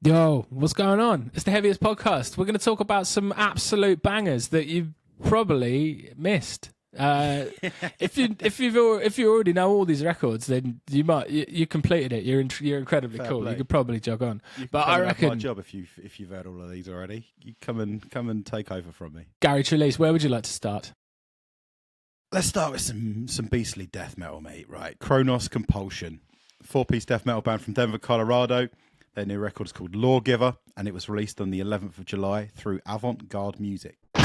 Yo, what's going on? It's the Heavyist podcast. We're going to talk about some absolute bangers that you've probably missed. If you already know all these records, then you completed it. You're incredibly Fair cool. play. You could probably jog on. You But can I come and have my reckon, job if you've heard all of these already. You come and take over from me. Gary Trelease, where would you like to start? Let's start with some beastly death metal, mate. Right, Cronos Compulsion, 4-piece death metal band from Denver, Colorado. Their new record is called Lawgiver, and it was released on the 11th of July through Avant Garde Music. It's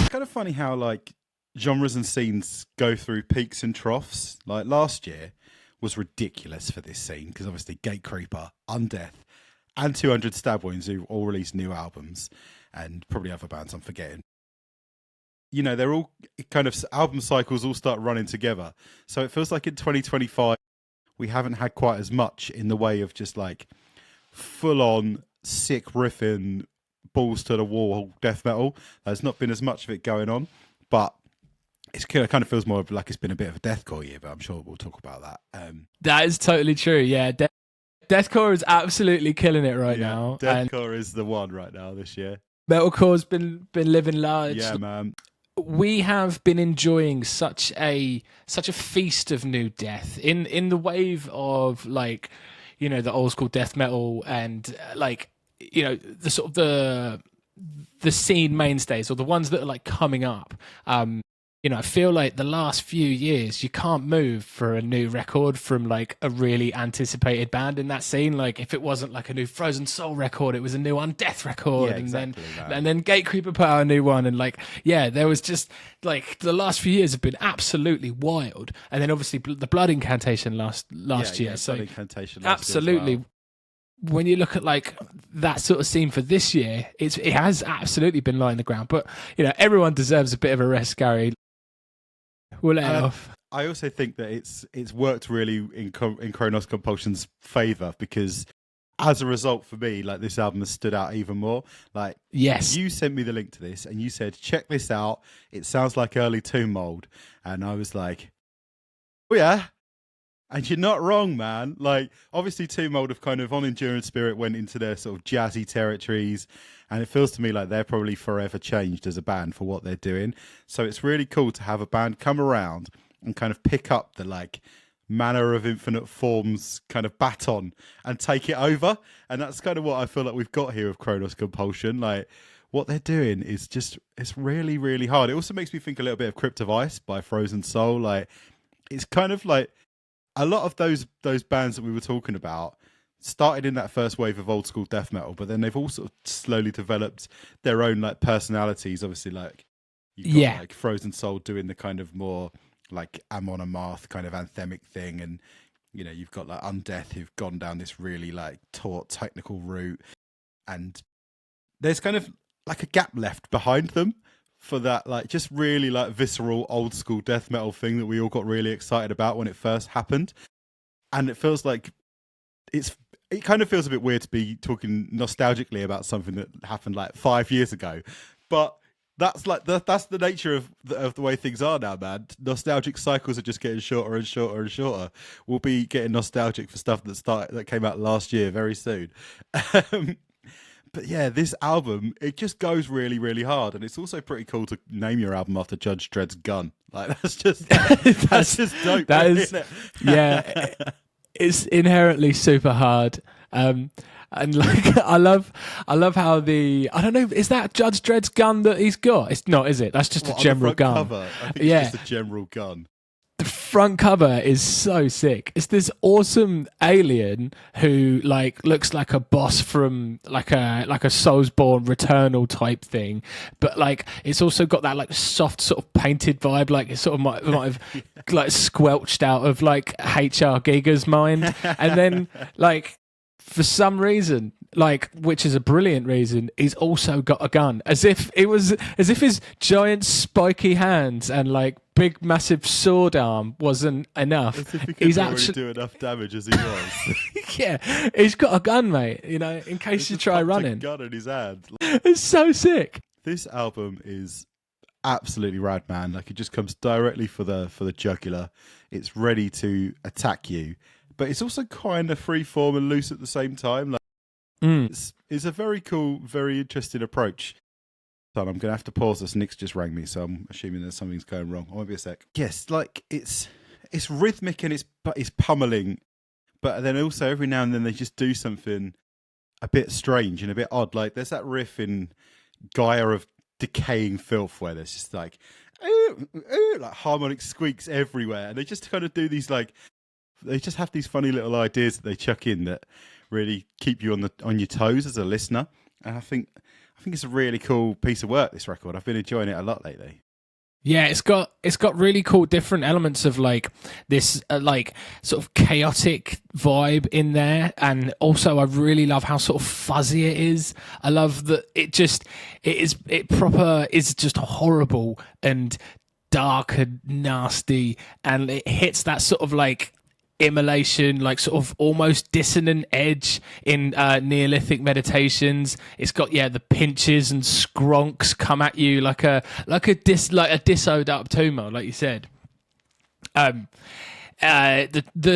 kind of funny how like genres and scenes go through peaks and troughs. Like last year was ridiculous for this scene because obviously Gatecreeper, Undeath, and 200 Stab Wounds, who all released new albums, and probably other bands I'm forgetting. You know, they're all kind of album cycles all start running together. So it feels like in 2025 we haven't had quite as much in the way of just like full on sick riffing, balls to the wall death metal. There's not been as much of it going on, but it kind of feels more like it's been a bit of a deathcore year, but I'm sure we'll talk about that. That is totally true. Yeah, deathcore is absolutely killing it right now. Deathcore is the one right now this year. Metalcore's been living large. Yeah, man. We have been enjoying such a feast of new death in the wave of like, you know, the old school death metal and like, you know, the sort of the scene mainstays or the ones that are like coming up. You know, I feel like the last few years you can't move for a new record from like a really anticipated band in that scene. Like if it wasn't like a new Frozen Soul record, it was a new Undeath record, Yeah, exactly, and then Gatecreeper put out a new one, and like there was just like the last few years have been absolutely wild. And then obviously the Blood Incantation last year, yeah, so Blood Incantation last absolutely. year as well. When you look at like that sort of scene for this year, it has absolutely been lying the ground. But you know, everyone deserves a bit of a rest, Gary. We'll let it off. I also think that it's worked really in Cronos Compulsion's favour because as a result for me, like this album has stood out even more. Like, yes, you sent me the link to this and you said, check this out. It sounds like early Tomb Mold. And I was like, oh yeah. And you're not wrong, man. Like, obviously Tomb Mold have kind of on Endurance Spirit went into their sort of jazzy territories. And it feels to me like they're probably forever changed as a band for what they're doing. So it's really cool to have a band come around and kind of pick up the like Manner of Infinite Forms kind of baton and take it over. And that's kind of what I feel like we've got here with Cronos Compulsion. Like what they're doing is just, it's really, really hard. It also makes me think a little bit of Crypt of Ice by Frozen Soul. Like it's kind of like a lot of those bands that we were talking about started in that first wave of old school death metal, but then they've all sort of slowly developed their own like personalities. Obviously, like you've got like Frozen Soul doing the kind of more like Amon Amarth kind of anthemic thing, and you know you've got like Undeath who've gone down this really like taut technical route, and there's kind of like a gap left behind them for that like just really like visceral old school death metal thing that we all got really excited about when it first happened. And it feels like it kind of feels a bit weird to be talking nostalgically about something that happened like 5 years ago, but that's like that's the nature of the way things are now, man. Nostalgic cycles are just getting shorter and shorter and shorter. We'll be getting nostalgic for stuff that came out last year very soon. But yeah, this album, it just goes really, really hard. And it's also pretty cool to name your album after Judge Dredd's gun. Like, that's just dope. That really, is, isn't it? yeah, it's inherently super hard. And like, I love how I don't know, is that Judge Dredd's gun that he's got? It's not, is it? That's just a general gun. Cover, I think it's just a general gun. The front cover is so sick. It's this awesome alien who like looks like a boss from like a Soulsborne Returnal type thing, but like it's also got that like soft sort of painted vibe, like it sort of might have like squelched out of like HR Giga's mind, and then like for some reason, like, which is a brilliant reason, he's also got a gun, as if his giant spiky hands and like big massive sword arm wasn't enough. As if he couldn't already do enough damage as he was. Yeah, he's got a gun, mate. You know, in case you try running. A gun in his hand. It's so sick. This album is absolutely rad, man. Like, it just comes directly for the jugular. It's ready to attack you, but it's also kind of freeform and loose at the same time. Like, it's a very cool, very interesting approach. So I'm going to have to pause this. Nick's just rang me, so I'm assuming that something's going wrong. I won't be a sec. Yes, like it's rhythmic and it's pummeling, but then also every now and then they just do something a bit strange and a bit odd. Like there's that riff in Gaia of Decaying Filth where there's just like harmonic squeaks everywhere, and they just kind of do these they just have these funny little ideas that they chuck in that really keep you on your toes as a listener. And I think it's a really cool piece of work, this record. I've been enjoying it a lot lately. Yeah, it's got really cool different elements of like this sort of chaotic vibe in there, and also I really love how sort of fuzzy it is. I love that it is just horrible and dark and nasty, and it hits that sort of like immolation, like sort of almost dissonant edge in Neolithic Meditations. It's got the pinches and skronks come at you like a dissoed up tomb mode, like you said. The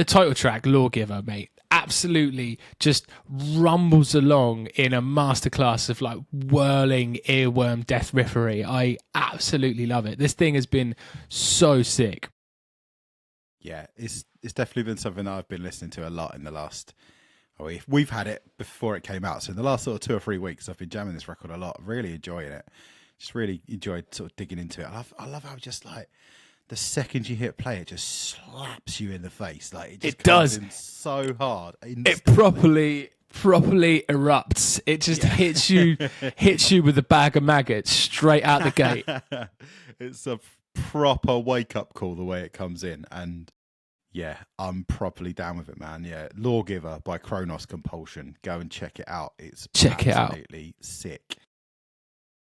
title track, Lawgiver, mate, absolutely just rumbles along in a masterclass of like whirling earworm death riffery. I absolutely love it. This thing has been so sick. Yeah, it's definitely been something that I've been listening to a lot in the last... We've had it before it came out, so in the last sort of 2 or 3 weeks, I've been jamming this record a lot, really enjoying it. Just really enjoyed sort of digging into it. I love how just like the second you hit play, it just slaps you in the face. Like it comes in so hard. It properly erupts. It just hits you with a bag of maggots straight out the gate. It's a proper wake up call the way it comes in, and yeah, I'm properly down with it, man. Yeah, Lawgiver by Cronos Compulsion. Go and check it out. It's absolutely sick.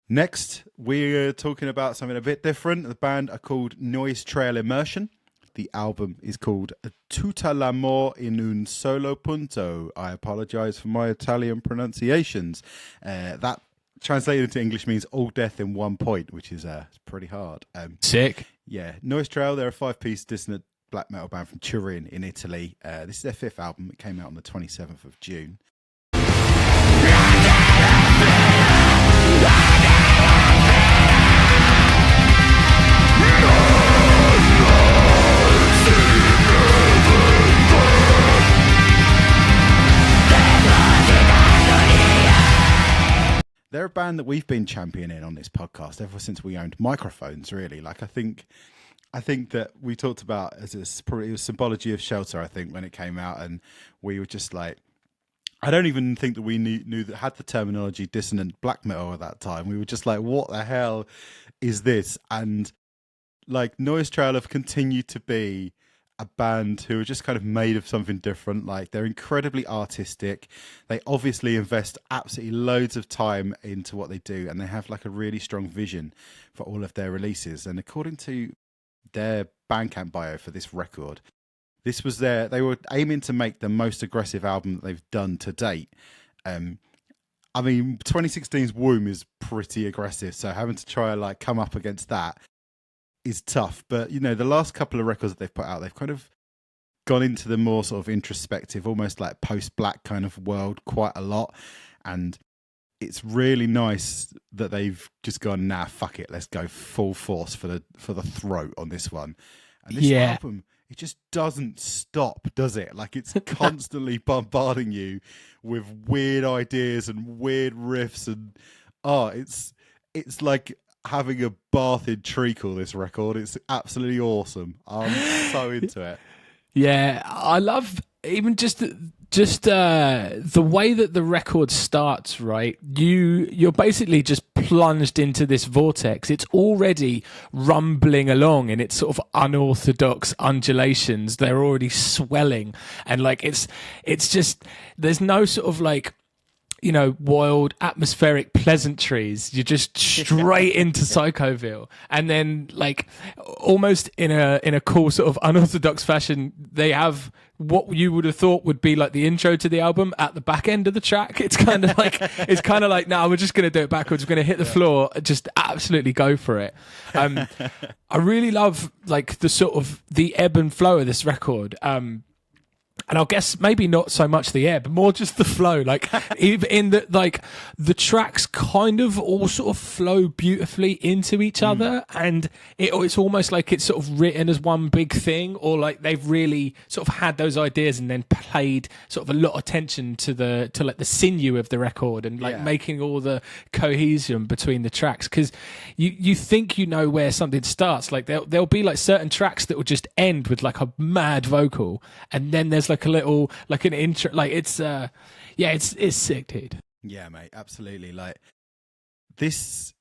Next, we're talking about something a bit different. The band are called Noise Trail Immersion. The album is called Tutta l'amor in un solo punto. I apologize for my Italian pronunciations. That translated into English means all death in 1 point, which is pretty hard. Sick. Yeah, Noise Trail, they're a 5-piece dissonant black metal band from Turin in Italy. This is their 5th album. It came out on the 27th of June. They're a band that we've been championing on this podcast ever since we owned microphones, really. Like, I think that we talked about it was Symbology of Shelter, I think, when it came out, and we were just like, I don't even think that we knew that had the terminology dissonant black metal at that time. We were just like, what the hell is this? And like Noise Trail have continued to be a band who are just kind of made of something different. Like, they're incredibly artistic. They obviously invest absolutely loads of time into what they do, and they have like a really strong vision for all of their releases. And according to their Bandcamp bio for this record, they were aiming to make the most aggressive album that they've done to date. I mean, 2016's Womb is pretty aggressive, so having to try and like come up against that is tough. But you know, the last couple of records that they've put out, they've kind of gone into the more sort of introspective, almost like post-black kind of world quite a lot, and it's really nice that they've just gone, nah, fuck it, let's go full force for the throat on this one. And this album, it just doesn't stop, does it? Like, it's constantly bombarding you with weird ideas and weird riffs, and it's like having a bath in treacle, this record. It's absolutely awesome. I'm so into it. Yeah, I love even just the way that the record starts, right? You're basically just plunged into this vortex. It's already rumbling along in its sort of unorthodox undulations. They're already swelling, and like it's just, there's no sort of like wild atmospheric pleasantries. You're just straight into Psychoville, and then like almost in a cool sort of unorthodox fashion, they have what you would have thought would be like the intro to the album at the back end of the track. It's kind of like no, we're just going to do it backwards. We're going to hit the floor, just absolutely go for it. I really love like the sort of the ebb and flow of this record. And I'll guess maybe not so much the air, but more just the flow. Like even in the tracks kind of all sort of flow beautifully into each other, and it's almost like it's sort of written as one big thing, or like they've really sort of had those ideas and then played sort of a lot of attention to the sinew of the record and like making all the cohesion between the tracks. Because you think you know where something starts. Like there'll be like certain tracks that will just end with like a mad vocal, and then there's like a little like an intro, like it's sick, dude. Yeah, mate, absolutely. Like this,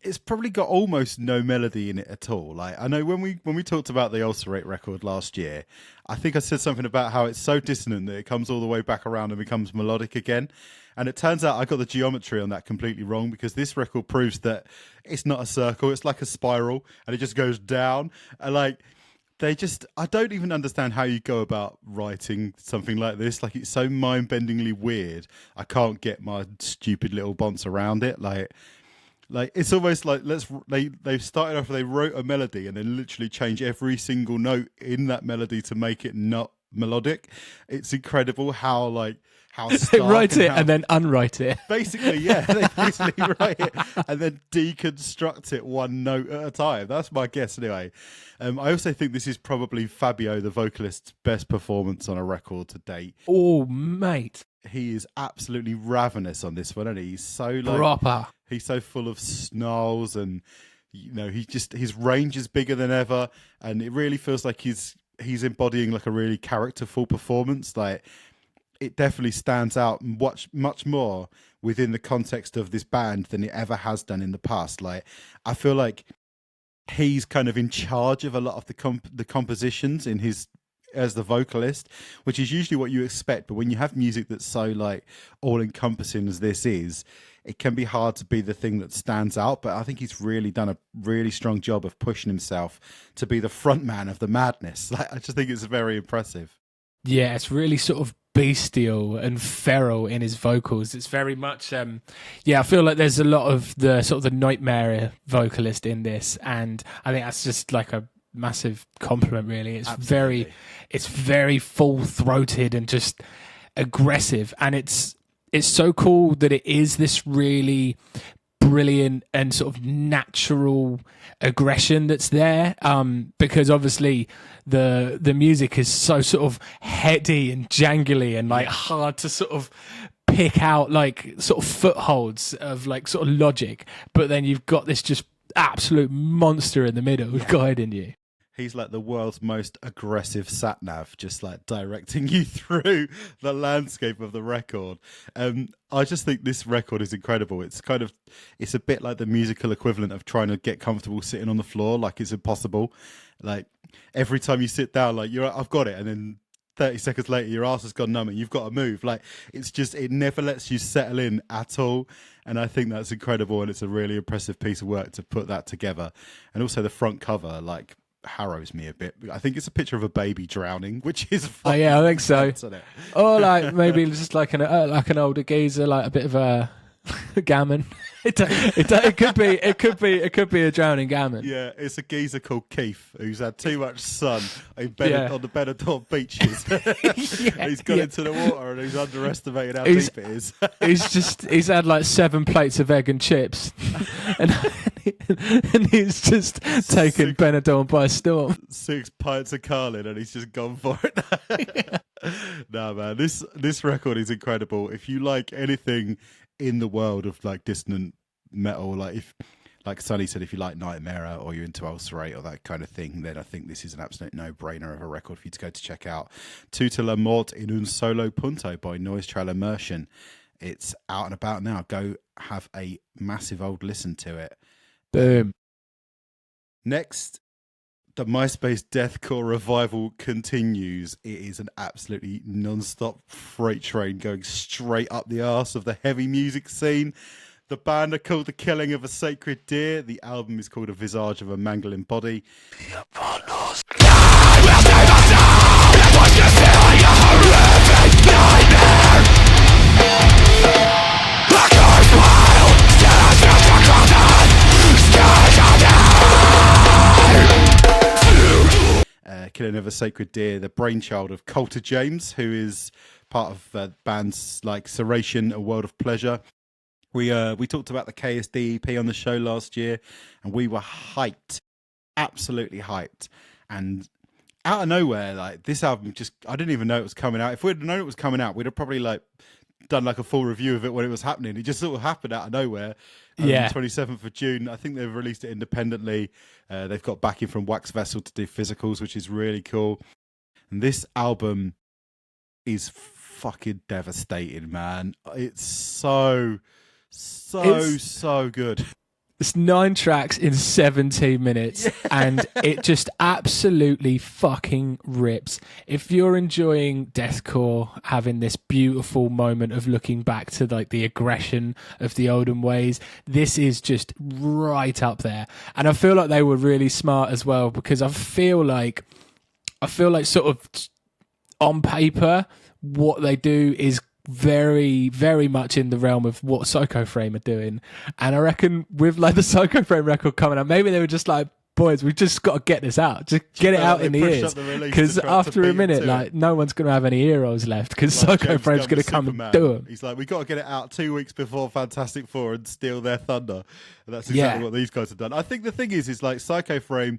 it's probably got almost no melody in it at all. Like I know when we talked about the Ulcerate record last year, I think I said something about how it's so dissonant that it comes all the way back around and becomes melodic again. And it turns out I got the geometry on that completely wrong, because this record proves that it's not a circle, it's like a spiral, and it just goes down. And like I don't even understand how you go about writing something like this. Like, it's so mind-bendingly weird. I can't get my stupid little bonce around it. Like it's almost like they've started off, they wrote a melody and then literally change every single note in that melody to make it not melodic. It's incredible how they write it and then unwrite it. Basically, yeah, they basically write it and then deconstruct it one note at a time. That's my guess anyway. I also think this is probably Fabio, the vocalist's best performance on a record to date. Oh, mate. He is absolutely ravenous on this one, and he's so proper. He's so full of snarls, and his range is bigger than ever, and it really feels like he's embodying like a really characterful performance. Like, it definitely stands out much more within the context of this band than it ever has done in the past. Like, I feel like he's kind of in charge of a lot of the compositions as the vocalist, which is usually what you expect. But when you have music that's so like all encompassing as this is, it can be hard to be the thing that stands out. But I think he's really done a really strong job of pushing himself to be the front man of the madness. Like, I just think it's very impressive. Yeah, it's really sort of bestial and feral in his vocals. It's very much I feel like there's a lot of the sort of the nightmare vocalist in this, and I think that's just like a massive compliment, really. It's Absolutely. very full-throated and just aggressive, and it's so cool that it is this really brilliant and sort of natural aggression that's there, because obviously the music is so sort of heady and jangly and like hard to sort of pick out like sort of footholds of like sort of logic, but then you've got this just absolute monster in the middle guiding you. He's like the world's most aggressive sat-nav, just like directing you through the landscape of the record. I just think this record is incredible. It's a bit like the musical equivalent of trying to get comfortable sitting on the floor. Like, it's impossible. Like, every time you sit down, like, I've got it. And then 30 seconds later, your ass has gone numb and you've got to move. Like, it never lets you settle in at all. And I think that's incredible. And it's a really impressive piece of work to put that together. And also the front cover, like, harrows me a bit. I think it's a picture of a baby drowning, which is I think so. nuts, isn't it? Or like maybe just like an older geezer, like a bit of a gammon. It could be a drowning gammon. Yeah, it's a geezer called Keith who's had too much sun on the Benidorm beaches. He's gone into the water and he's underestimated how deep it is. he's had like 7 plates of egg and chips, and he's just taken Benidorm by storm. 6 pints of Carlin and he's just gone for it. No, man, this record is incredible. If you like anything in the world of like dissonant metal, like Sonny said, if you like Nightmare or you're into Ulcerate or that kind of thing, then I think this is an absolute no-brainer of a record for you to go to check out. Tutta la Morte in un solo punto by Noise Trail Immersion. It's out and about now. Go have a massive old listen to it. Boom. Next, the MySpace deathcore revival continues. It is an absolutely non-stop freight train going straight up the arse of the heavy music scene. The band are called The Killing of a Sacred Deer. The album is called A Visage of a Mangled Body. Killing of a Sacred Deer, the brainchild of Coulter James, who is part of bands like Serration, A World of Pleasure. We talked about the KSD EP on the show last year, and we were hyped, absolutely hyped. And out of nowhere, like this album, I didn't even know it was coming out. If we'd known it was coming out, we'd have probably done a full review of it when it was happening. It just sort of happened out of nowhere. Yeah. 27th of June. I think they've released it independently. They've got backing from Wax Vessel to do physicals, which is really cool. And this album is fucking devastating, man. It's so good. It's 9 tracks in 17 minutes, and it just absolutely fucking rips. If you're enjoying deathcore, having this beautiful moment of looking back to like the aggression of the olden ways, this is just right up there. And I feel like they were really smart as well, because I feel like sort of on paper, what they do is very, very much in the realm of what Psycho Frame are doing. And I reckon with like the Psycho Frame record coming out, maybe they were just like, boys, we've just got to get this out. Just get it out in the ears. Because after a minute, like, no one's going to have any heroes left, because Psycho Frame's going to come and do them. He's like, we got to get it out 2 weeks before Fantastic Four and steal their thunder. And that's exactly what these guys have done. I think the thing is like Psycho Frame,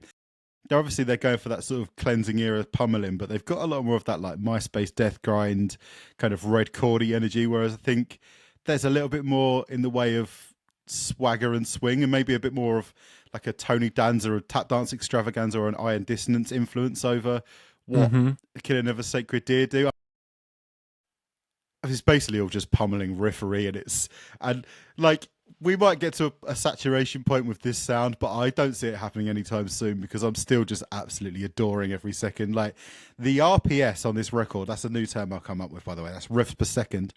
they're going for that sort of cleansing era pummeling, but they've got a lot more of that like MySpace death grind kind of red chordy energy, whereas I think there's a little bit more in the way of swagger and swing, and maybe a bit more of like a Tony Danza or tap dance extravaganza or an Iron Dissonance influence over what Killing of a Sacred Deer do. It's basically all just pummeling riffery, and like we might get to a saturation point with this sound, but I don't see it happening anytime soon, because I'm still just absolutely adoring every second. Like the RPS on this record, that's a new term I'll come up with, by the way. That's riffs per second.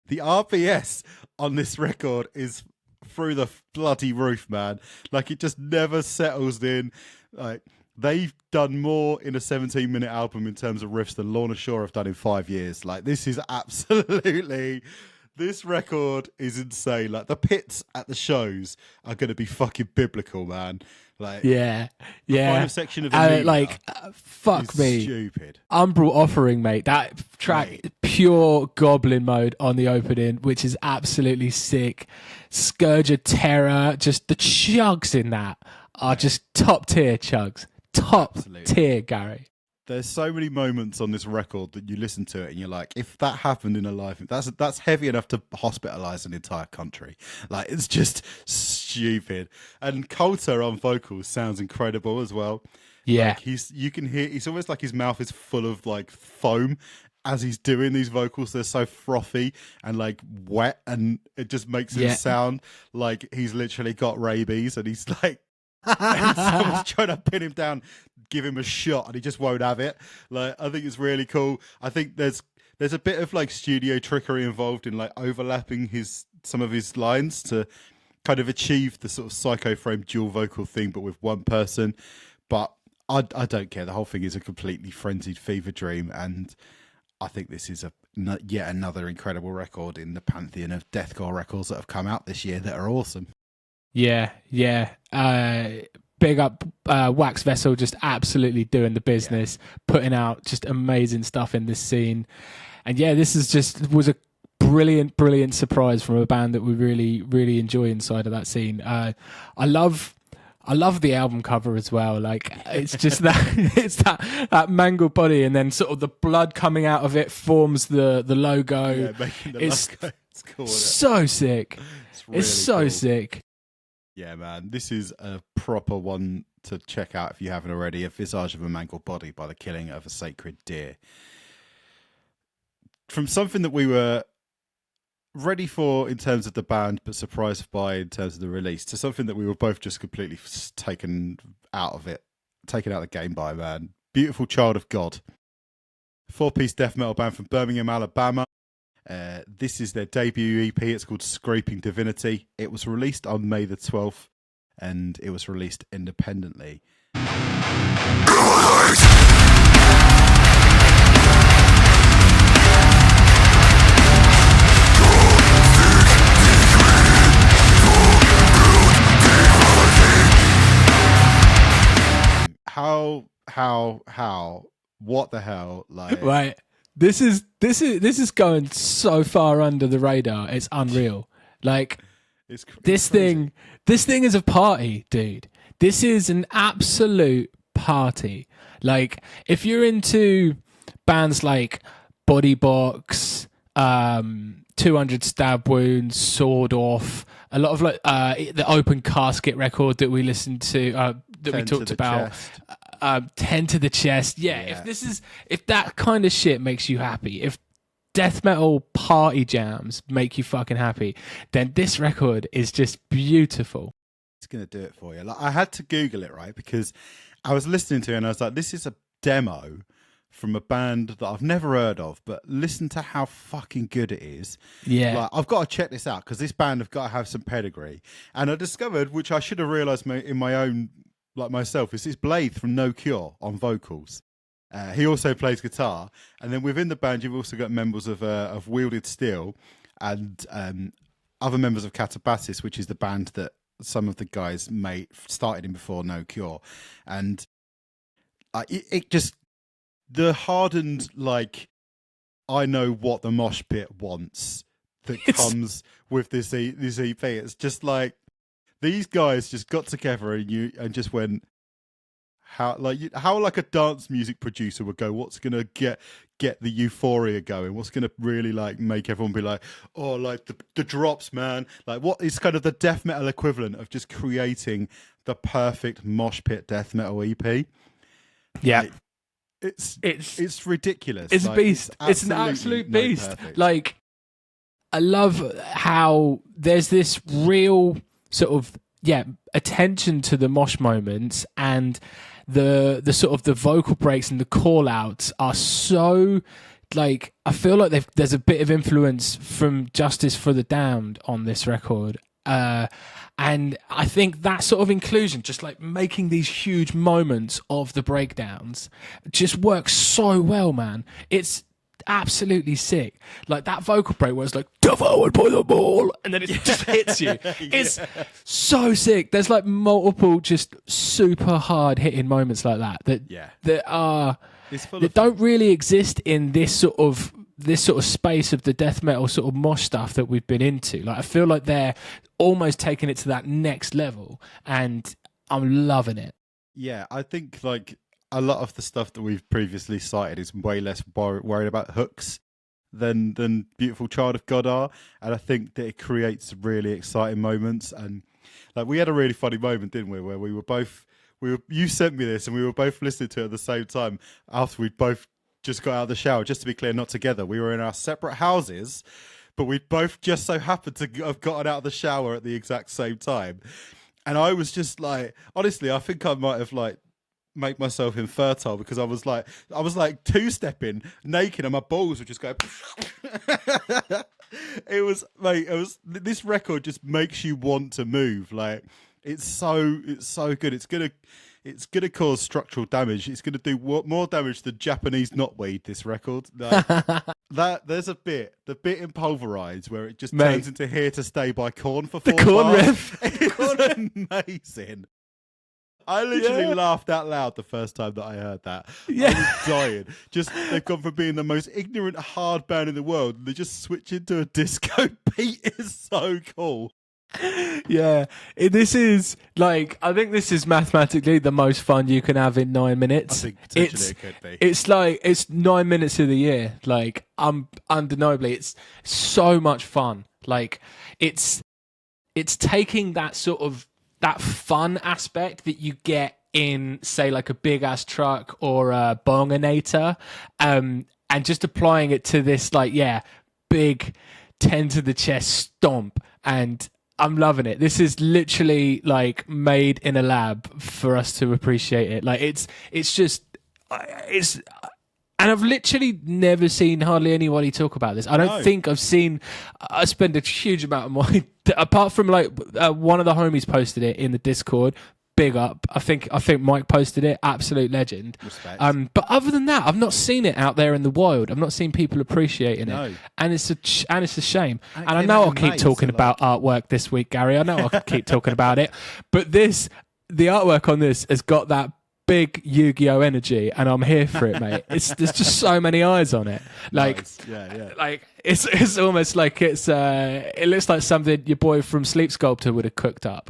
The RPS on this record is through the bloody roof, man. Like it just never settles in. Like they've done more in a 17-minute album in terms of riffs than Lorna Shore have done in 5 years. Like this is absolutely... This record is insane. Like the pits at the shows are going to be fucking biblical, man. Like the final section of fuck me, stupid. Umbral Offering, mate. That track, pure goblin mode on the opening, which is absolutely sick. Scourge of Terror, just the chugs in that are just top tier chugs. Top tier, Gary. There's so many moments on this record that you listen to it and you're like, if that happened in a life, that's heavy enough to hospitalize an entire country. Like, it's just stupid. And Coulter on vocals sounds incredible as well. Yeah. Like you can hear, it's almost like his mouth is full of like foam as he's doing these vocals. They're so frothy and like wet, and it just makes him sound like he's literally got rabies, and he's like, and someone's trying to pin him down, give him a shot, and he just won't have it. Like, I think it's really cool. I think there's a bit of like studio trickery involved in like overlapping some of his lines to kind of achieve the sort of Psycho Frame dual vocal thing, but with one person. But I don't care. The whole thing is a completely frenzied fever dream, and I think this is yet another incredible record in the pantheon of deathcore records that have come out this year that are awesome. Yeah. Big up Wax Vessel, just absolutely doing the business, putting out just amazing stuff in this scene. And this was a brilliant surprise from a band that we really, really enjoy inside of that scene. I love the album cover as well. Like, it's just that mangled body, and then sort of the blood coming out of it forms the logo. Yeah, making the logo. It's cool. So sick. It's so cool. Sick. Yeah, man, this is a proper one to check out if you haven't already. A Visage of a Mangled Body by The Killing of a Sacred Deer. From something that we were ready for in terms of the band, but surprised by in terms of the release, to something that we were both just completely taken out of it taken out the game by, man. Beautiful Child of God. 4-piece death metal band from Birmingham, Alabama. This is their debut EP. It's called Scraping Divinity. It was released on May the 12th, and it was released independently. How, what the hell? Like, right. This is going so far under the radar. It's unreal. Like, this thing is a party, dude. This is an absolute party. Like, if you're into bands like Body Box, 200 Stab Wounds, Sword Off, a lot of like the Open Casket record that we listened to, that we talked about, 10 to the chest. Yeah, if that kind of shit makes you happy, if death metal party jams make you fucking happy, then this record is just beautiful. It's gonna do it for you. Like, I had to Google it, right, because I was listening to it and I was like, this is a demo from a band that I've never heard of, but listen to how fucking good it is. Yeah. Like, I've got to check this out because this band have got to have some pedigree. And I discovered, which I should have realised in my own, like myself, is this Blade from No Cure on vocals. He also plays guitar. And then within the band, you've also got members of Wielded Steel and other members of Catabasis, which is the band that some of the guys started in before No Cure. And it just... the hardened, like, I know what the mosh pit wants that comes with this EP. It's just like these guys just got together and just went, how like a dance music producer would go, what's gonna get the euphoria going? What's gonna really like make everyone be like, oh, like the drops, man? Like, what is kind of the death metal equivalent of just creating the perfect mosh pit death metal EP? Yeah. Like, it's ridiculous. It's a beast. It's an absolute beast. Like, I love how there's this real sort of attention to the mosh moments, and the sort of the vocal breaks and the call outs are so, like, I feel like there's a bit of influence from Justice for the Damned on this record. And I think that sort of inclusion, just like making these huge moments of the breakdowns, just works so well, man. It's absolutely sick. Like that vocal break where it's like, devoured by the ball, and then it just hits you. It's so sick. There's like multiple just super hard hitting moments like that that don't really exist in this sort of space of the death metal sort of mosh stuff that we've been into. Like, I feel like they're almost taking it to that next level, and I'm loving it. Yeah, I think like a lot of the stuff that we've previously cited is way less worried about hooks than Beautiful Child of God are, and I think that it creates really exciting moments. And like, we had a really funny moment, didn't we, where you sent me this and we were both listening to it at the same time after we'd both just got out of the shower. Just to be clear, not together. We were in our separate houses, but we both just so happened to have gotten out of the shower at the exact same time. And I was just like, honestly, I think I might have like make myself infertile because I was like two-stepping naked and my balls were just going. This record just makes you want to move. Like, it's so good. It's gonna cause structural damage. It's gonna do more damage than Japanese knotweed. This record, like, there's the bit in Pulverize where it just turns into Here to Stay by Korn for 4 the Korn bars. riff. It's amazing. I literally laughed out loud the first time that I heard that. Yeah. I was dying. Just, they've gone from being the most ignorant hard band in the world, and they just switch into a disco beat. Is so cool. Yeah, this is like, I think this is mathematically the most fun you can have in 9 minutes. I think potentially it could be. It's like, it's 9 minutes of the year. Like, undeniably, it's so much fun. Like, it's taking that sort of that fun aspect that you get in, say, like a big ass truck or a bonginator, and just applying it to this, like, big 10 to the chest stomp. And I'm loving it. This is literally like made in a lab for us to appreciate it. Like it's and I've literally never seen hardly anybody talk about this. I don't think I've seen. I spend a huge amount of my apart from like one of the homies posted it in the Discord. Big up. I think Mike posted it. Absolute legend. Respect. But other than that, I've not seen it out there in the wild. I've not seen people appreciating it, and it's a shame. And I know I'll keep talking about artwork this week, Gary. I know I'll keep talking about it, but the artwork on this has got that big Yu-Gi-Oh energy, and I'm here for it, mate. There's just so many eyes on it. Like, nice. Yeah. Like it's almost like it looks like something your boy from Sleep Sculptor would have cooked up.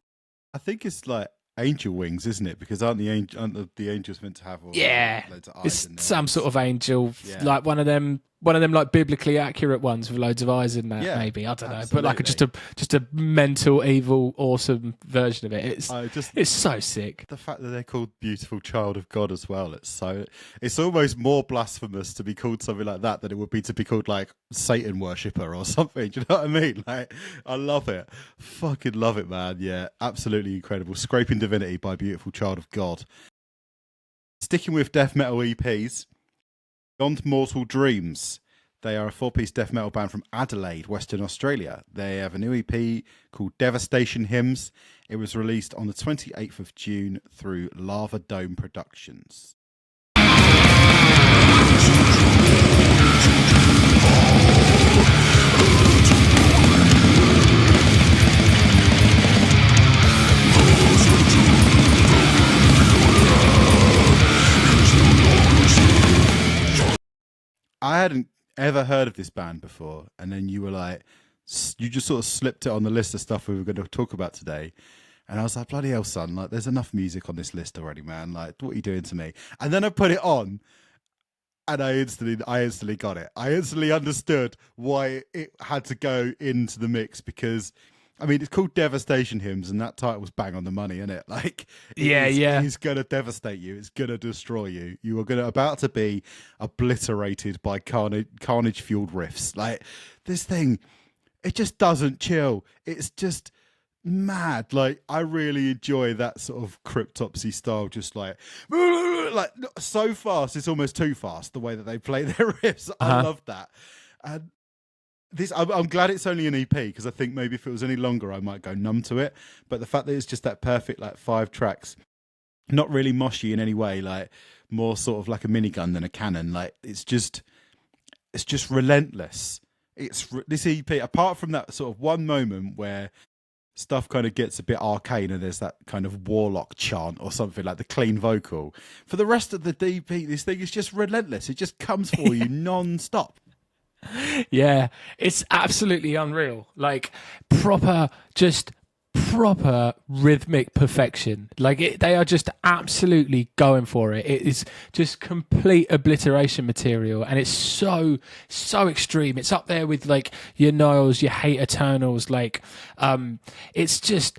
I think it's like angel wings, isn't it? Because aren't the angels meant to have all loads of eyes? It's some sort of angel, like one of them like biblically accurate ones with loads of eyes in that. Maybe, I don't know, but like just a mental evil awesome version of it. It's so sick. The fact that they're called beautiful child of God as well. It's almost more blasphemous to be called something like that than it would be to be called like Satan worshipper or something. Do you know what I mean? Like, I love it. Fucking love it, man. Yeah, absolutely incredible. Scraping Divinity by Beautiful Child of God. Sticking with death metal EPs, Beyond Mortal Dreams. They are a 4-piece death metal band from Adelaide, Western Australia. They have a new EP called Devastation Hymns. It was released on the 28th of June through Lava Dome Productions. I hadn't ever heard of this band before, and then you were like, you just sort of slipped it on the list of stuff we were going to talk about today, and I was like, bloody hell, son, like there's enough music on this list already, man, like what are you doing to me? And then I put it on, and I instantly got it. I instantly understood why it had to go into the mix, because I mean, it's called Devastation Hymns, and that title was bang on the money, isn't it? Like, it's going to devastate you. It's going to destroy you. You are about to be obliterated by carnage-fueled riffs. Like, this thing, it just doesn't chill. It's just mad. Like, I really enjoy that sort of cryptopsy style, just like so fast. It's almost too fast, the way that they play their riffs. I love that. And I'm glad it's only an EP, because I think maybe if it was any longer, I might go numb to it. But the fact that it's just that perfect, like 5 tracks, not really moshy in any way, like more sort of like a minigun than a cannon. Like it's just relentless. This EP, apart from that sort of one moment where stuff kind of gets a bit arcane and there's that kind of warlock chant or something, like the clean vocal. For the rest of the EP, this thing is just relentless. It just comes for you non-stop. Yeah, it's absolutely unreal. Like proper rhythmic perfection. Like they are just absolutely going for it. It is just complete obliteration material, and it's so extreme. It's up there with like your Niles, your Hate Eternals. Like, it's just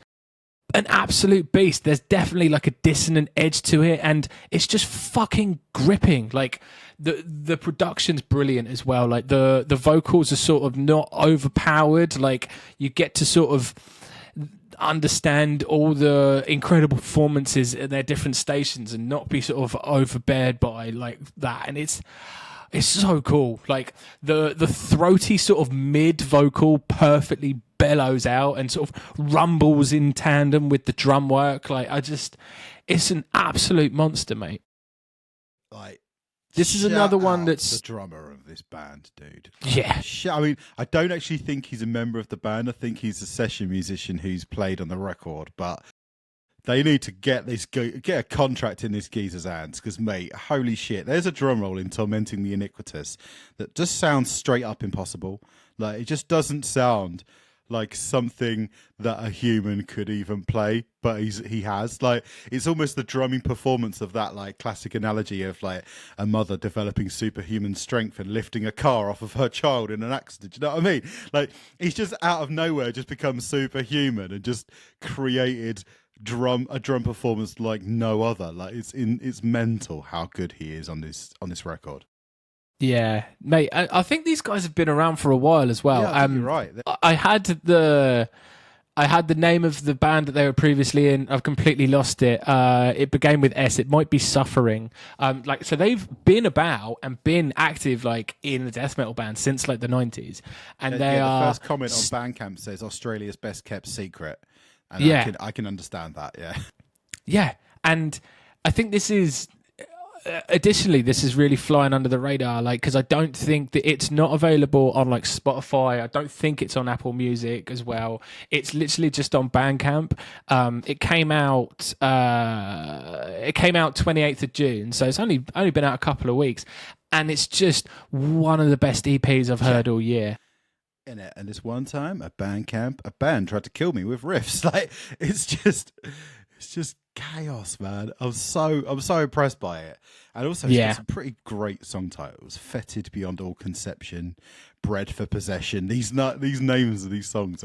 an absolute beast. There's definitely like a dissonant edge to it, and it's just fucking gripping. Like the production's brilliant as well. Like the vocals are sort of not overpowered. Like you get to sort of understand all the incredible performances at their different stations and not be sort of overbeared by like that. And it's so cool. Like the throaty sort of mid vocal perfectly bellows out and sort of rumbles in tandem with the drum work. Like it's an absolute monster, mate. Like, this is another one that's the drummer of this band, dude. Yeah. I mean, I don't actually think he's a member of the band. I think he's a session musician who's played on the record, but they need to get a contract in this geezer's hands, because, mate, holy shit, there's a drum roll in Tormenting the Iniquitous that just sounds straight up impossible. Like, it just doesn't sound like something that a human could even play, but he has. Like, it's almost the drumming performance of that, like, classic analogy of like a mother developing superhuman strength and lifting a car off of her child in an accident. Do you know what I mean? Like, he's just out of nowhere just become superhuman and just created a drum performance like no other. Like, it's mental how good he is on this record. Yeah, mate. I think these guys have been around for a while as well. Yeah, I think you're right. I had the I had the name of the band that they were previously in. I've completely lost it. It began with S. It might be Suffering. So they've been about and been active like in the death metal band since like the 90s, and they the are first comment on Bandcamp says Australia's best kept secret, and I can understand that. Yeah, and I think this is. Additionally, this is really flying under the radar, like because I don't think that it's not available on like Spotify. I don't think it's on Apple Music as well. It's literally just on Bandcamp. It came out. It came out 28th of June, so it's only been out a couple of weeks, and it's just one of the best EPs I've heard all year. In it, and this one time, a band tried to kill me with riffs. Like it's just chaos, man. I'm so impressed by it, and also it's got some pretty great song titles: "Fetid Beyond All Conception," "Bred for Possession." These names of these songs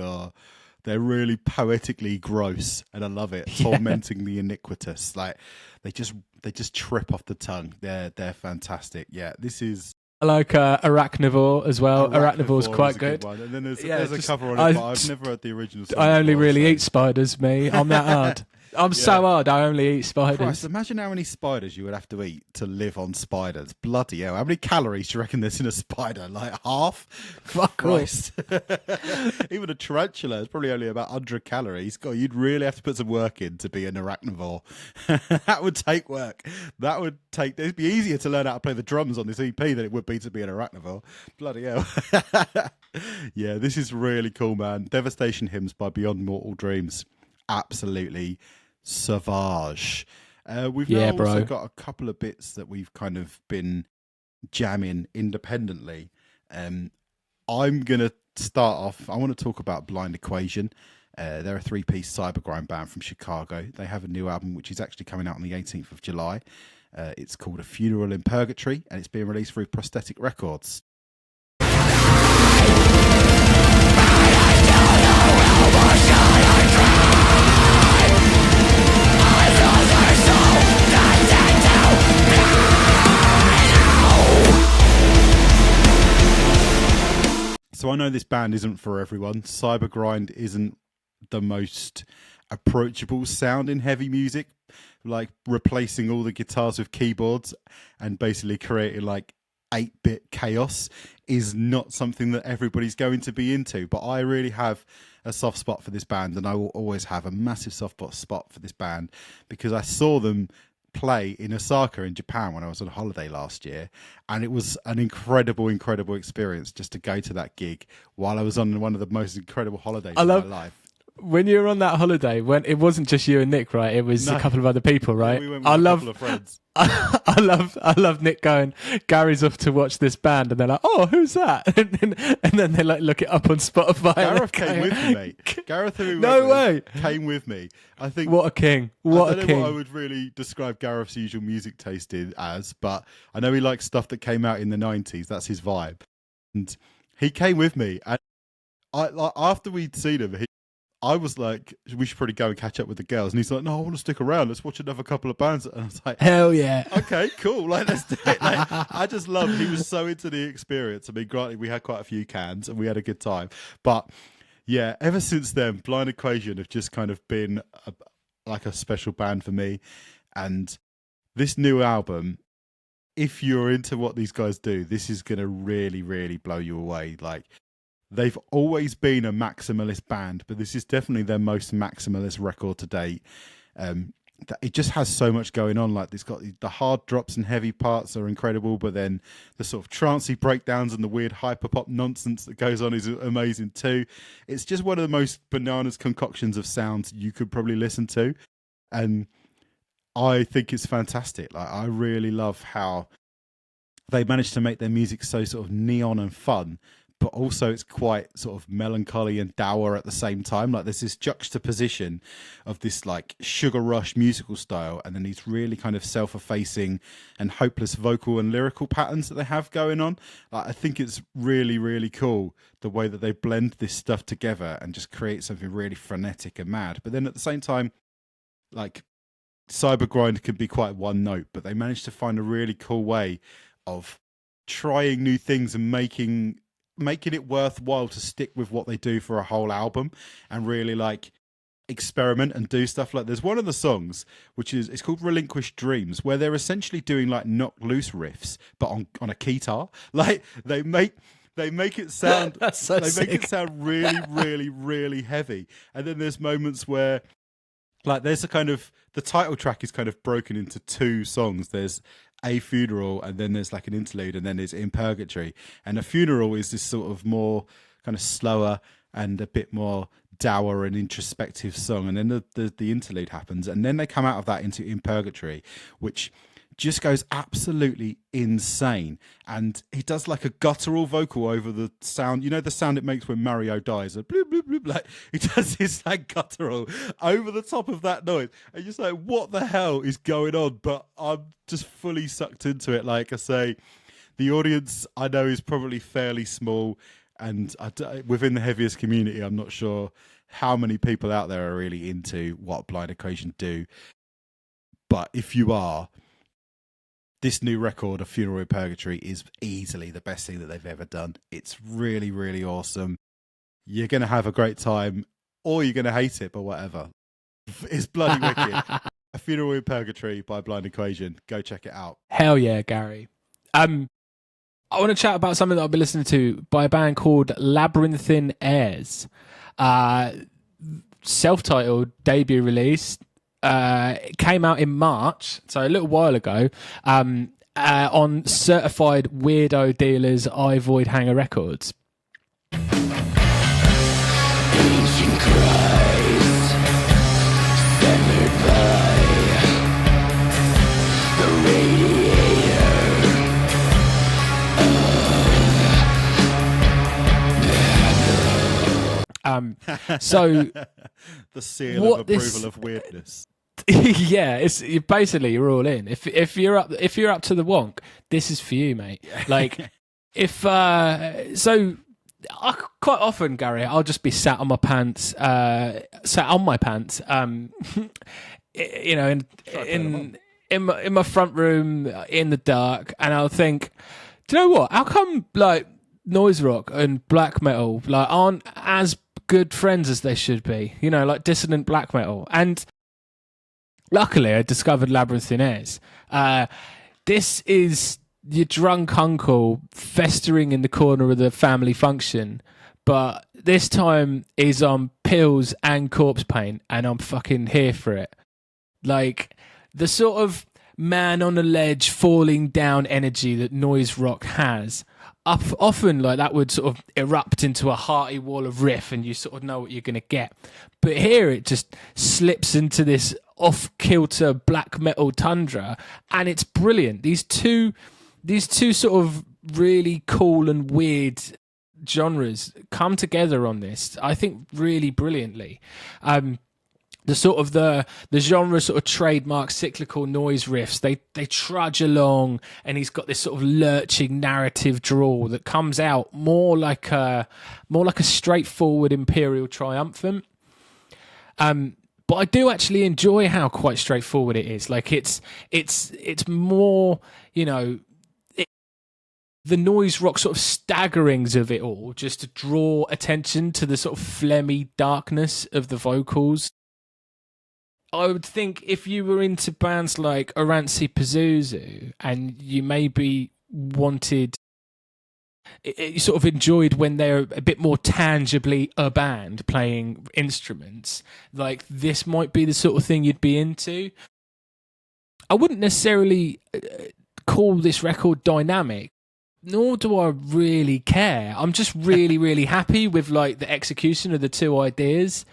they're really poetically gross, and I love it. Tormenting the iniquitous, like they just trip off the tongue. They're fantastic. Yeah, this is. I like Arachnivore as well. Arachnivore's quite good. And then there's a cover on it, but I've never heard the original song. I only really eat spiders, me. I'm that hard. I'm so hard, I only eat spiders. Christ, imagine how many spiders you would have to eat to live on spiders. Bloody hell. How many calories do you reckon there's in a spider? Like half? Fuck Christ. Even a tarantula is probably only about 100 calories. God, you'd really have to put some work in to be an arachnivore. That would take work. It'd be easier to learn how to play the drums on this EP than it would be to be an arachnivore. Bloody hell. Yeah, this is really cool, man. Devastation Hymns by Beyond Mortal Dreams. Absolutely savage. We've now also got a couple of bits that we've kind of been jamming independently. I'm going to start off. I want to talk about Blind Equation. They're a 3-piece cybergrind band from Chicago. They have a new album which is actually coming out on the 18th of July. It's called A Funeral in Purgatory, and it's being released through Prosthetic Records. So I know this band isn't for everyone. Cybergrind isn't the most approachable sound in heavy music, like replacing all the guitars with keyboards and basically creating like 8-bit chaos is not something that everybody's going to be into. But I really have a soft spot for this band, and I will always have a massive soft spot for this band because I saw them play in Osaka in Japan when I was on holiday last year, and it was an incredible experience just to go to that gig while I was on one of the most incredible holidays of my life. When you were on that holiday, when it wasn't just you and Nick, right? It was a couple of other people, right? We went with a couple of friends. I love Nick going, Gary's off to watch this band, and they're like, oh, who's that? And then they like look it up on Spotify. Gareth came with me, mate. Gareth, came with me. I think what a king! I don't know what I would really describe Gareth's usual music taste as, but I know he likes stuff that came out in the 90s. That's his vibe, and he came with me. And after we'd seen him, I was like, we should probably go and catch up with the girls. And he's like, no, I want to stick around. Let's watch another couple of bands. And I was like, hell yeah. Okay, cool. Like, let's do it. Like, I just love, he was so into the experience. I mean, granted, we had quite a few cans and we had a good time. But yeah, ever since then, Blind Equation have just kind of been like a special band for me. And this new album, if you're into what these guys do, this is going to really, really blow you away. Like, they've always been a maximalist band, but this is definitely their most maximalist record to date. It just has so much going on. Like, it's got the hard drops and heavy parts are incredible, but then the sort of trancey breakdowns and the weird hyperpop nonsense that goes on is amazing too. It's just one of the most bananas concoctions of sounds you could probably listen to, and I think it's fantastic. Like, I really love how they managed to make their music so sort of neon and fun, but also it's quite sort of melancholy and dour at the same time. Like, there's this juxtaposition of this like sugar rush musical style and then these really kind of self-effacing and hopeless vocal and lyrical patterns that they have going on. Like, I think it's really, really cool the way that they blend this stuff together and just create something really frenetic and mad. But then at the same time, like, Cybergrind can be quite one note, but they managed to find a really cool way of trying new things and making making it worthwhile to stick with what they do for a whole album and really like experiment and do stuff. Like there's one of the songs which is, it's called Relinquished Dreams, where they're essentially doing like knock loose riffs but on a guitar. Like they make it sound That's so they sick. make it sound really really really heavy. And then there's moments where like there's a kind of, the title track is kind of broken into two songs. There's A Funeral, and then there's like an interlude, and then there's In Purgatory. And A Funeral is this sort of more kind of slower and a bit more dour and introspective song. And then the interlude happens, and then they come out of that into In Purgatory, which just goes absolutely insane. And he does like a guttural vocal over the sound, you know, the sound it makes when Mario dies, a bloop, bloop, bloop, like he does this like guttural over the top of that noise, and you're just like, what the hell is going on? But I'm just fully sucked into it. Like I say, the audience I know is probably fairly small, and within the Heavyist community, I'm not sure how many people out there are really into what Blind Equation do. But if you are, this new record, A Funeral in Purgatory, is easily the best thing that they've ever done. It's really, really awesome. You're going to have a great time, or you're going to hate it, but whatever. It's bloody wicked. A Funeral in Purgatory by Blind Equation. Go check it out. Hell yeah, Gary. I want to chat about something that I've been listening to by a band called Labyrinthine Heirs. Self-titled debut release. It came out in March, so a little while ago, on certified weirdo dealers iVoid Hanger Records. Ancient Christ, severed by the radiator So The seal what of approval this- of weirdness. yeah, it's basically you're all in. If you're up to the wonk, this is for you, mate. Like so. Quite often, Gary, I'll just be sat on my pants, you know, in my front room in the dark, and I'll think, do you know what? How come like noise rock and black metal like aren't as good friends as they should be? You know, like dissonant black metal. And luckily, I discovered Labyrinthine Heirs. This is your drunk uncle festering in the corner of the family function, but this time he's on pills and corpse paint, and I'm fucking here for it. Like the sort of man on a ledge falling down energy that noise rock has. Often like that would sort of erupt into a hearty wall of riff, and you sort of know what you're going to get. But here it just slips into this off-kilter black metal tundra, and it's brilliant. These two sort of really cool and weird genres come together on this, I think, really brilliantly. The sort of the genre sort of trademark cyclical noise riffs, they trudge along, and he's got this sort of lurching narrative drawl that comes out more like a straightforward Imperial Triumphant. But I do actually enjoy how quite straightforward it is. Like it's more, you know, the noise rock sort of staggerings of it all, just to draw attention to the sort of phlegmy darkness of the vocals. I would think if you were into bands like Oranzi Pazuzu and you maybe wanted, you sort of enjoyed when they're a bit more tangibly a band playing instruments, like this might be the sort of thing you'd be into. I wouldn't necessarily call this record dynamic, nor do I really care. I'm just really, really happy with like the execution of the two ideas.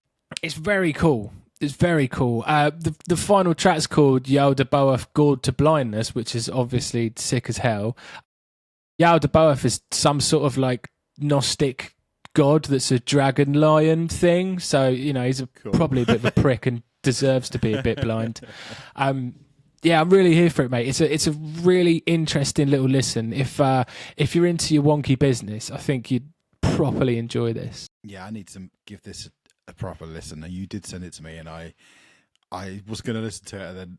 It's very cool. It's very cool. The final track's called Yalda Boaf Gored to Blindness, which is obviously sick as hell. Yalda Boaf is some sort of like Gnostic god that's a dragon lion thing. So, you know, he's probably a bit of a prick and deserves to be a bit blind. Yeah, I'm really here for it, mate. It's a really interesting little listen. If you're into your wonky business, I think you'd properly enjoy this. Yeah, I need to give this a proper listen. You did send it to me, and I was going to listen to it, and then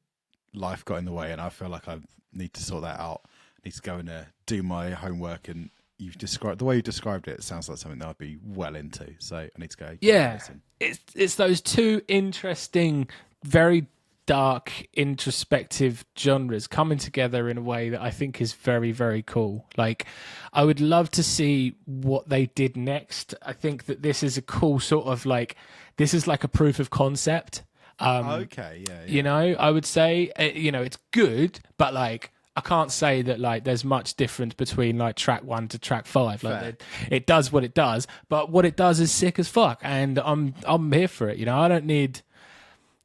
life got in the way, and I feel like I need to sort that out. I need to go and do my homework and the way you described it, it sounds like something that I'd be well into. So I need to go. Yeah, it's those two interesting, very dark, introspective genres coming together in a way that I think is very, very cool. Like, I would love to see what they did next. I think that this is a cool sort of like, this is like a proof of concept. Okay, yeah. You know, I would say, it's good, but like, I can't say that like there's much difference between like track 1 to track 5. Like it does what it does, but what it does is sick as fuck, and I'm here for it. You know, I don't need.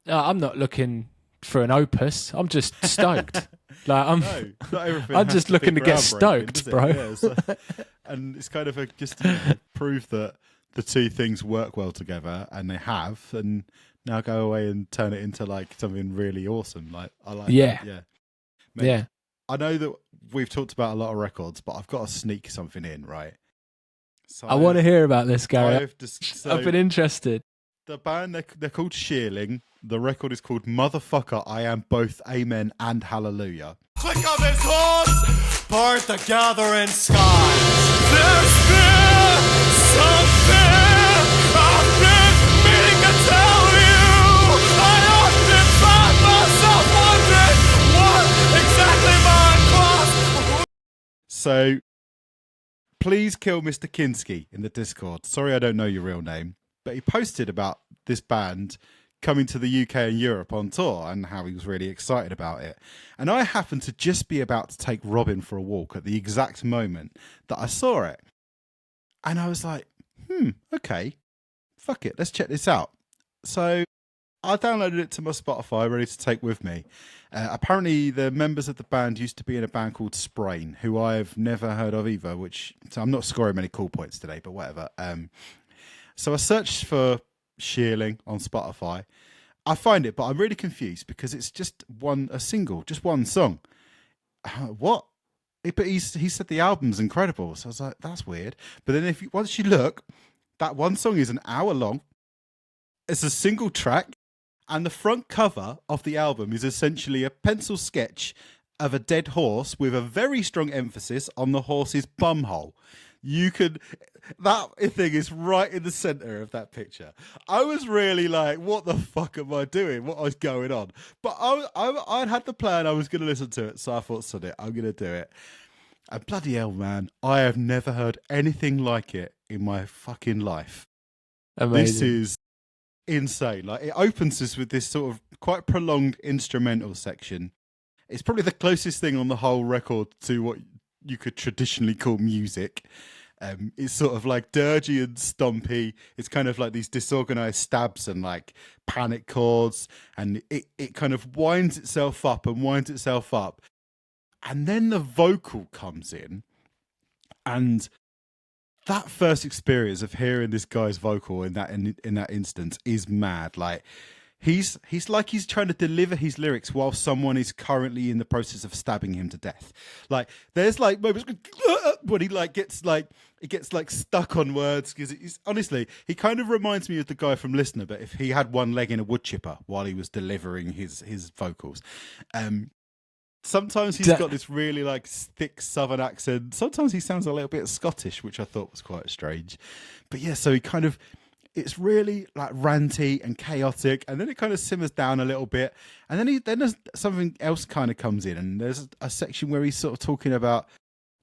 I'm not looking for an opus. I'm just stoked. Like I'm just looking to get stoked, bro. Yeah, and it's kind of just proof that the two things work well together, and they have, and now go away and turn it into like something really awesome. Like I like, that. Yeah, mate, yeah. I know that we've talked about a lot of records, but I've got to sneak something in, right? So I want to hear about this, Gary. I've been interested. The band, they're called Shearling. The record is called Motherfucker, I Am Both Amen and Hallelujah. Click of his horns, part the gathering skies. There's been something I've been meaning to tell you. I often find myself wondering what exactly my cross. So, please kill Mr. Kinski in the Discord. Sorry I don't know your real name, but he posted about this band coming to the UK and Europe on tour and how he was really excited about it. And I happened to just be about to take Robin for a walk at the exact moment that I saw it. And I was like, okay, fuck it, let's check this out. So I downloaded it to my Spotify, ready to take with me. Apparently the members of the band used to be in a band called Sprain, who I've never heard of either, so I'm not scoring many cool points today, but whatever. So I searched for Shearling on Spotify. I find it, but I'm really confused because it's just a single, just one song. What? But he said the album's incredible, so I was like, that's weird. But then once you look, that one song is an hour long. It's a single track, and the front cover of the album is essentially a pencil sketch of a dead horse with a very strong emphasis on the horse's bumhole. That thing is right in the center of that picture. I was really like, what the fuck am I doing? What was going on? But I'd had the plan. I was going to listen to it. So I thought, sod it, I'm going to do it. And bloody hell, man, I have never heard anything like it in my fucking life. Amazing. This is insane. Like, it opens us with this sort of quite prolonged instrumental section. It's probably the closest thing on the whole record to what you could traditionally call music. It's sort of like dirgy and stompy. It's kind of like these disorganized stabs and like panic chords, and it kind of winds itself up. And then the vocal comes in, and that first experience of hearing this guy's vocal in that instance is mad. Like, He's trying to deliver his lyrics while someone is currently in the process of stabbing him to death. Like, there's like moments when he gets stuck on words, because honestly, he kind of reminds me of the guy from Listener, but if he had one leg in a wood chipper while he was delivering his vocals. Sometimes he's got this really like thick Southern accent. Sometimes he sounds a little bit Scottish, which I thought was quite strange. But yeah, so it's really like ranty and chaotic, and then it kind of simmers down a little bit, and then there's something else kind of comes in, and there's a section where he's sort of talking about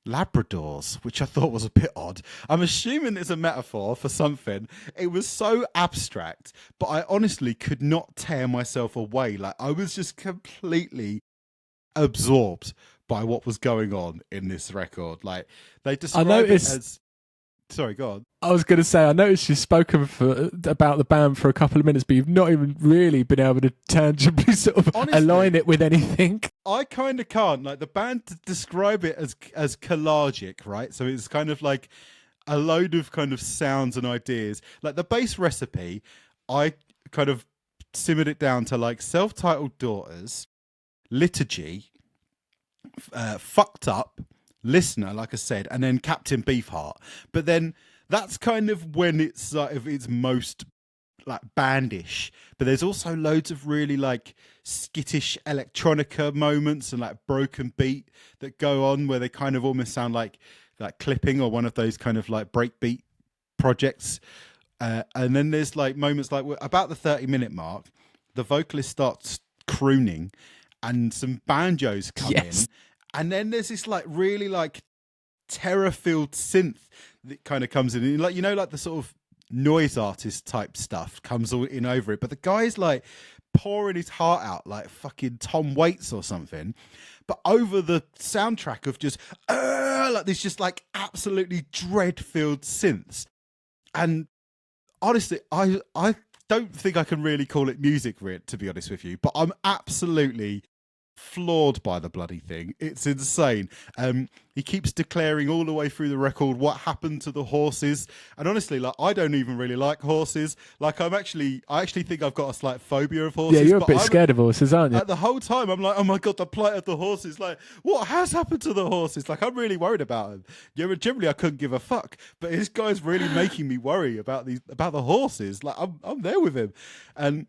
Labradors, which I thought was a bit odd. I'm assuming it's a metaphor for something. It was so abstract, but I honestly could not tear myself away. Like, I was just completely absorbed by what was going on in this record. Like, they describe it as... Sorry, go on. I was going to say, I noticed you've spoken about the band for a couple of minutes, but you've not even really been able to tangibly sort of align it with anything. I kind of can't. Like, the band describe it as collagic, right? So it's kind of like a load of kind of sounds and ideas. Like, the base recipe, I kind of simmered it down to like Self-Titled Daughters, Liturgy, Fucked Up, Listener, like I said, and then Captain Beefheart. But then that's kind of when it's like its most like bandish. But there's also loads of really like skittish electronica moments and like broken beat that go on, where they kind of almost sound like like clipping or one of those kind of like breakbeat projects. And then there's like moments like about the 30-minute mark, the vocalist starts crooning and some banjos come in. And then there's this like really like terror-filled synth that kind of comes in. And like, you know, like the sort of noise artist type stuff comes all in over it. But the guy's like pouring his heart out like fucking Tom Waits or something. But over the soundtrack of just like this just like absolutely dread-filled synths. And honestly, I don't think I can really call it music, to be honest with you, but I'm absolutely floored by the bloody thing. It's insane. He keeps declaring all the way through the record what happened to the horses, and honestly, like, I don't even really like horses. Like, I actually think I've got a slight phobia of horses. Yeah, you're a bit scared of horses, aren't you? The whole time I'm like, oh my god, the plight of the horses. Like, what has happened to the horses? Like, I'm really worried about them. Yeah, generally I couldn't give a fuck, but this guy's really making me worry about the horses. Like, I'm there with him, and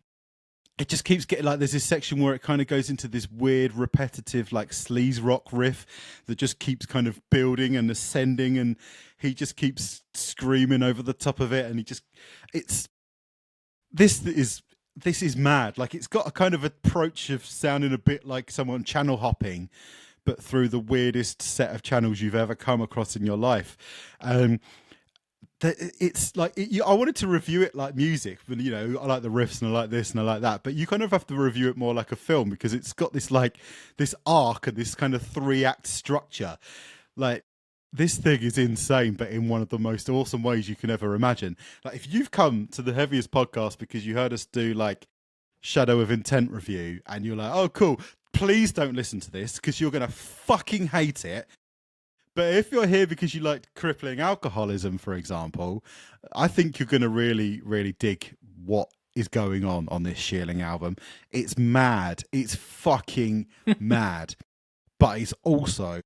it just keeps getting like, there's this section where it kind of goes into this weird repetitive like sleaze rock riff that just keeps kind of building and ascending, and he just keeps screaming over the top of it, and this is mad. Like, it's got a kind of approach of sounding a bit like someone channel hopping, but through the weirdest set of channels you've ever come across in your life. It's like, I wanted to review it like music, but you know, I like the riffs and I like this and I like that, but you kind of have to review it more like a film, because it's got this like this arc and this kind of 3-act structure. Like, this thing is insane, but in one of the most awesome ways you can ever imagine. Like, if you've come to the Heavyist podcast because you heard us do like Shadow of Intent review and you're like, oh cool, please don't listen to this because you're gonna fucking hate it. But if you're here because you like crippling alcoholism, for example, I think you're going to really, really dig what is going on this Shearling album. It's mad. It's fucking mad. But it's also,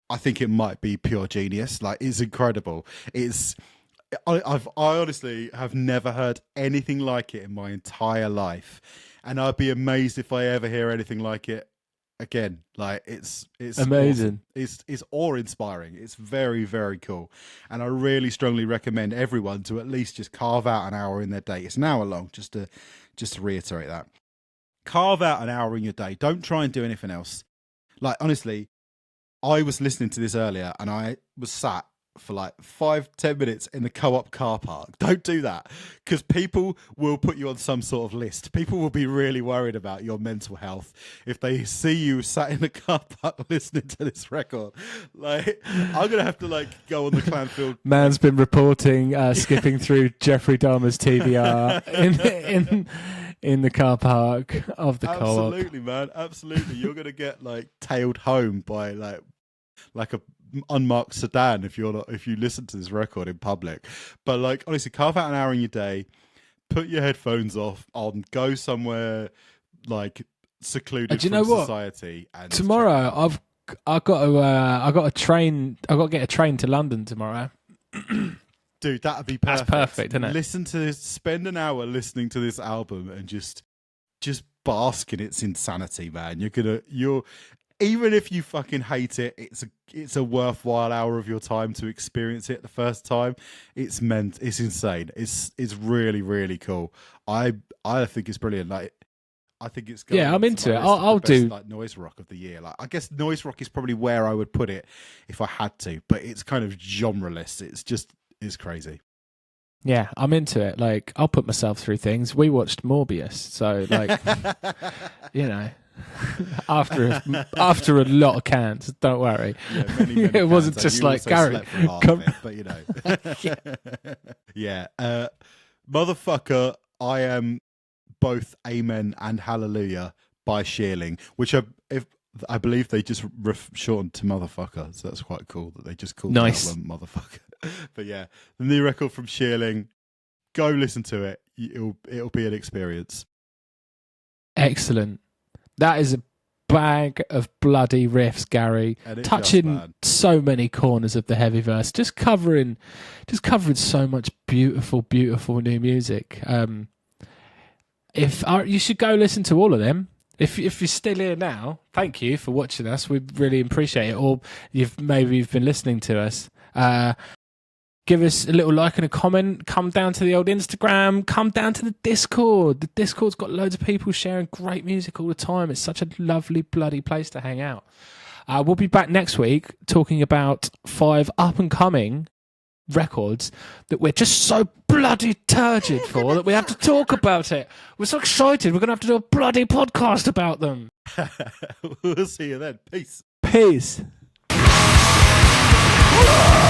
I think it might be pure genius. Like, it's incredible. I honestly have never heard anything like it in my entire life. And I'd be amazed if I ever hear anything like it again. Like, it's amazing. Awesome. It's awe-inspiring. It's very, very cool, and I really strongly recommend everyone to at least just carve out an hour in their day. It's an hour long, just to reiterate that. Carve out an hour in your day. Don't try and do anything else. Like, honestly, I was listening to this earlier and I was sat for like 5-10 minutes in the co-op car park. Don't do that, because people will put you on some sort of list. People will be really worried about your mental health if they see you sat in the car park listening to this record. Like, I'm gonna have to like go on the Clanfield. Man's been reporting skipping through Jeffrey Dahmer's TVR in the car park of the co-op. Absolutely, man. Absolutely. You're gonna get like tailed home by like a unmarked sedan if you listen to this record in public. But like, honestly, carve out an hour in your day, put your headphones on, go somewhere like secluded from society. And tomorrow I've got a train. I've got to get a train to London tomorrow. Dude, that'd be perfect. That's perfect, isn't it? Listen to this, spend an hour listening to this album and just bask in its insanity, man. You're even if you fucking hate it, it's a worthwhile hour of your time to experience it the first time. It's insane. It's really, really cool. I think it's brilliant. Like, I think it's yeah, I'm into it. I'll do like noise rock of the year. Like, I guess noise rock is probably where I would put it if I had to, but it's kind of genreless. It's crazy. Yeah, I'm into it. Like, I'll put myself through things. We watched Morbius, so like, you know. After a lot of cans, don't worry. Yeah, many it wasn't just like Gary. But you know, yeah. Motherfucker, I am both Amen and Hallelujah by Shearling, which I believe they just shortened to Motherfucker, so that's quite cool that they just called the album Motherfucker. But yeah, the new record from Shearling, go listen to it. It'll be an experience. Excellent. That is a bag of bloody riffs, Gary, touching so many corners of the Heavyverse, just covering so much beautiful, beautiful new music. You should go listen to all of them. If you're still here now, thank you for watching us. We really appreciate it. Or you've been listening to us. Give us a little like and a comment. Come down to the old Instagram. Come down to the Discord. The Discord's got loads of people sharing great music all the time. It's such a lovely bloody place to hang out. We'll be back next week talking about 5 up-and-coming records that we're just so bloody turgid for that we have to talk about it. We're so excited. We're going to have to do a bloody podcast about them. We'll see you then. Peace. Peace. Whoa!